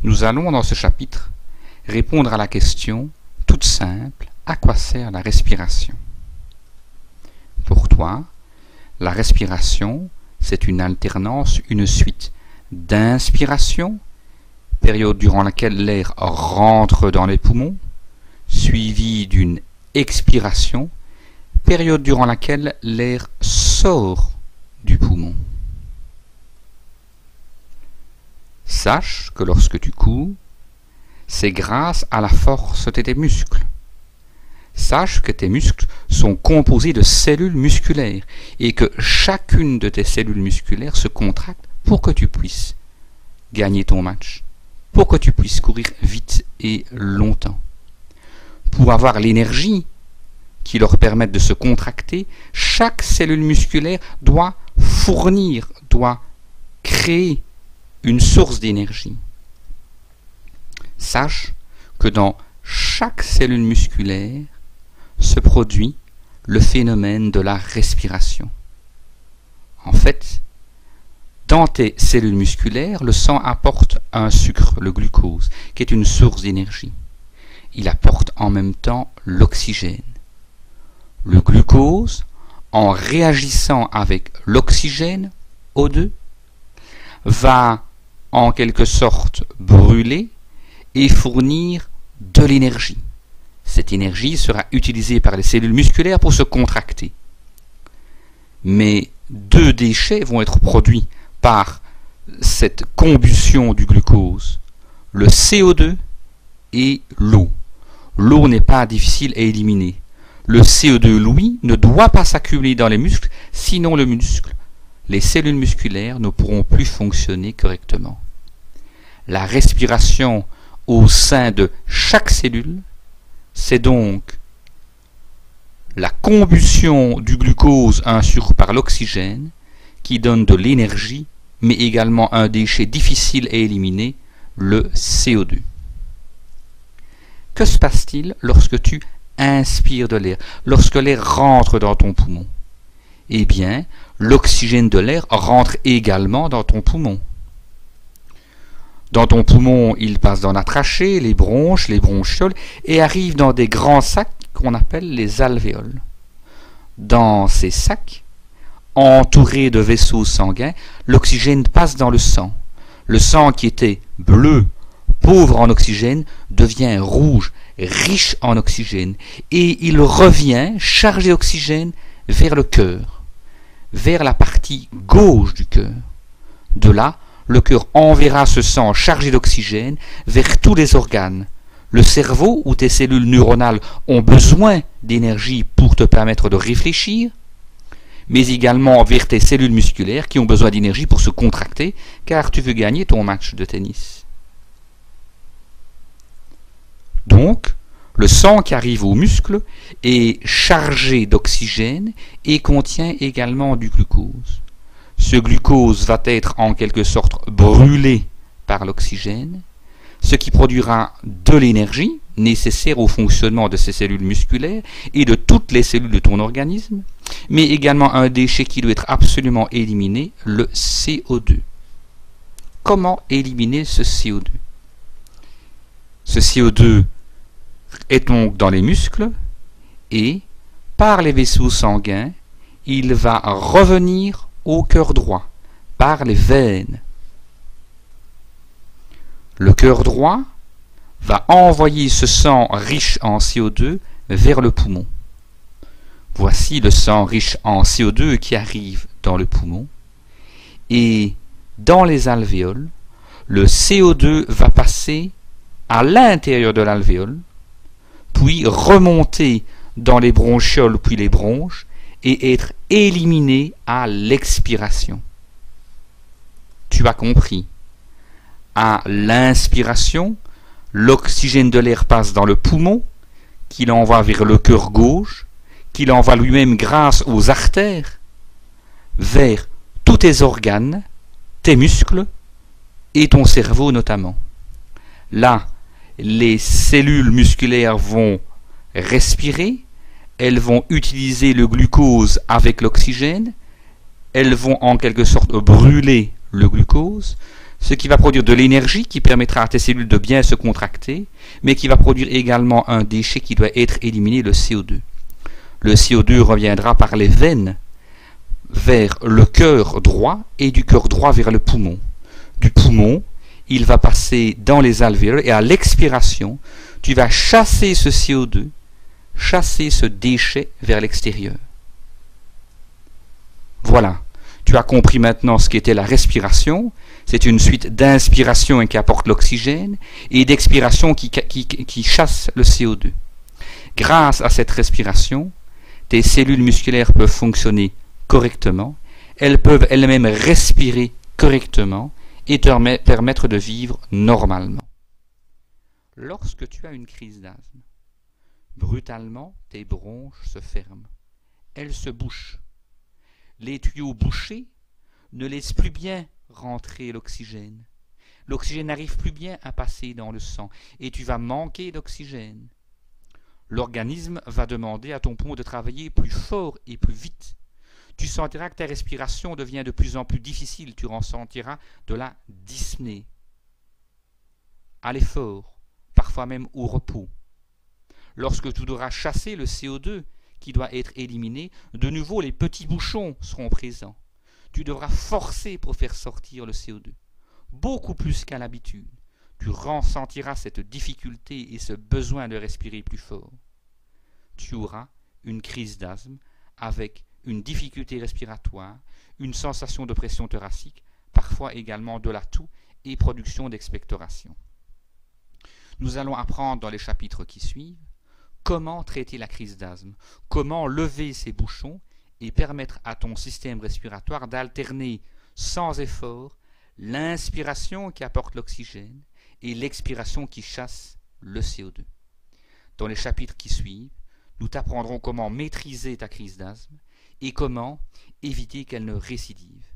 Nous allons dans ce chapitre répondre à la question toute simple: à quoi sert la respiration? Pour toi, la respiration, c'est une alternance, une suite d'inspiration, période durant laquelle l'air rentre dans les poumons, suivie d'une expiration, période durant laquelle l'air sort du poumon. Sache que lorsque tu cours, c'est grâce à la force de tes muscles. Sache que tes muscles sont composés de cellules musculaires et que chacune de tes cellules musculaires se contracte pour que tu puisses gagner ton match, pour que tu puisses courir vite et longtemps. Pour avoir l'énergie qui leur permette de se contracter, chaque cellule musculaire doit fournir, doit créer une source d'énergie. Sache que dans chaque cellule musculaire se produit le phénomène de la respiration. En fait, dans tes cellules musculaires, le sang apporte un sucre, le glucose, qui est une source d'énergie. Il apporte en même temps l'oxygène. Le glucose, en réagissant avec l'oxygène, O2, va en quelque sorte brûler et fournir de l'énergie. Cette énergie sera utilisée par les cellules musculaires pour se contracter. Mais deux déchets vont être produits par cette combustion du glucose, le CO2 et l'eau. L'eau n'est pas difficile à éliminer. Le CO2, lui, ne doit pas s'accumuler dans les muscles, sinon le muscle, les cellules musculaires ne pourront plus fonctionner correctement. La respiration au sein de chaque cellule, c'est donc la combustion du glucose à un sucre par l'oxygène qui donne de l'énergie, mais également un déchet difficile à éliminer, le CO2. Que se passe-t-il lorsque tu inspires de l'air, lorsque l'air rentre dans ton poumon? Eh bien, l'oxygène de l'air rentre également dans ton poumon. Dans ton poumon, il passe dans la trachée, les bronches, les bronchioles, et arrive dans des grands sacs qu'on appelle les alvéoles. Dans ces sacs, entourés de vaisseaux sanguins, l'oxygène passe dans le sang. Le sang qui était bleu, pauvre en oxygène, devient rouge, riche en oxygène, et il revient chargé d'oxygène vers le cœur, vers la partie gauche du cœur. De là, le cœur enverra ce sang chargé d'oxygène vers tous les organes. Le cerveau, où tes cellules neuronales ont besoin d'énergie pour te permettre de réfléchir, mais également vers tes cellules musculaires qui ont besoin d'énergie pour se contracter, car tu veux gagner ton match de tennis. Donc, le sang qui arrive aux muscles est chargé d'oxygène et contient également du glucose. Ce glucose va être en quelque sorte brûlé par l'oxygène, ce qui produira de l'énergie nécessaire au fonctionnement de ces cellules musculaires et de toutes les cellules de ton organisme, mais également un déchet qui doit être absolument éliminé, le CO2. Comment éliminer ce CO2? Ce CO2 est donc dans les muscles et, par les vaisseaux sanguins, il va revenir au cœur droit, par les veines. Le cœur droit va envoyer ce sang riche en CO2 vers le poumon. Voici le sang riche en CO2 qui arrive dans le poumon. Et dans les alvéoles, le CO2 va passer à l'intérieur de l'alvéole, puis remonter dans les bronchioles puis les bronches et être éliminé à l'expiration. Tu as compris. À l'inspiration, l'oxygène de l'air passe dans le poumon, qui l'envoie vers le cœur gauche, qui l'envoie lui-même grâce aux artères, vers tous tes organes, tes muscles et ton cerveau notamment. Là, les cellules musculaires vont respirer, elles vont utiliser le glucose avec l'oxygène, elles vont en quelque sorte brûler le glucose, ce qui va produire de l'énergie qui permettra à tes cellules de bien se contracter, mais qui va produire également un déchet qui doit être éliminé, le CO2. Le CO2 reviendra par les veines vers le cœur droit et du cœur droit vers le poumon. Du poumon, il va passer dans les alvéoles et à l'expiration, tu vas chasser ce CO2, chasser ce déchet vers l'extérieur. Voilà, tu as compris maintenant ce qu'était la respiration. C'est une suite d'inspiration qui apporte l'oxygène et d'expiration qui chasse le CO2. Grâce à cette respiration, tes cellules musculaires peuvent fonctionner correctement, elles peuvent elles-mêmes respirer correctement et te permettre de vivre normalement. Lorsque tu as une crise d'asthme, brutalement, tes bronches se ferment, elles se bouchent. Les tuyaux bouchés ne laissent plus bien rentrer l'oxygène. L'oxygène n'arrive plus bien à passer dans le sang et tu vas manquer d'oxygène. L'organisme va demander à ton poumon de travailler plus fort et plus vite. Tu sentiras que ta respiration devient de plus en plus difficile, tu ressentiras de la dyspnée. À l'effort, parfois même au repos. Lorsque tu devras chasser le CO2 qui doit être éliminé, de nouveau les petits bouchons seront présents. Tu devras forcer pour faire sortir le CO2, beaucoup plus qu'à l'habitude. Tu ressentiras cette difficulté et ce besoin de respirer plus fort. Tu auras une crise d'asthme avec une difficulté respiratoire, une sensation de pression thoracique, parfois également de la toux et production d'expectoration. Nous allons apprendre dans les chapitres qui suivent comment traiter la crise d'asthme, comment lever ces bouchons et permettre à ton système respiratoire d'alterner sans effort l'inspiration qui apporte l'oxygène et l'expiration qui chasse le CO2. Dans les chapitres qui suivent, nous t'apprendrons comment maîtriser ta crise d'asthme et comment éviter qu'elle ne récidive.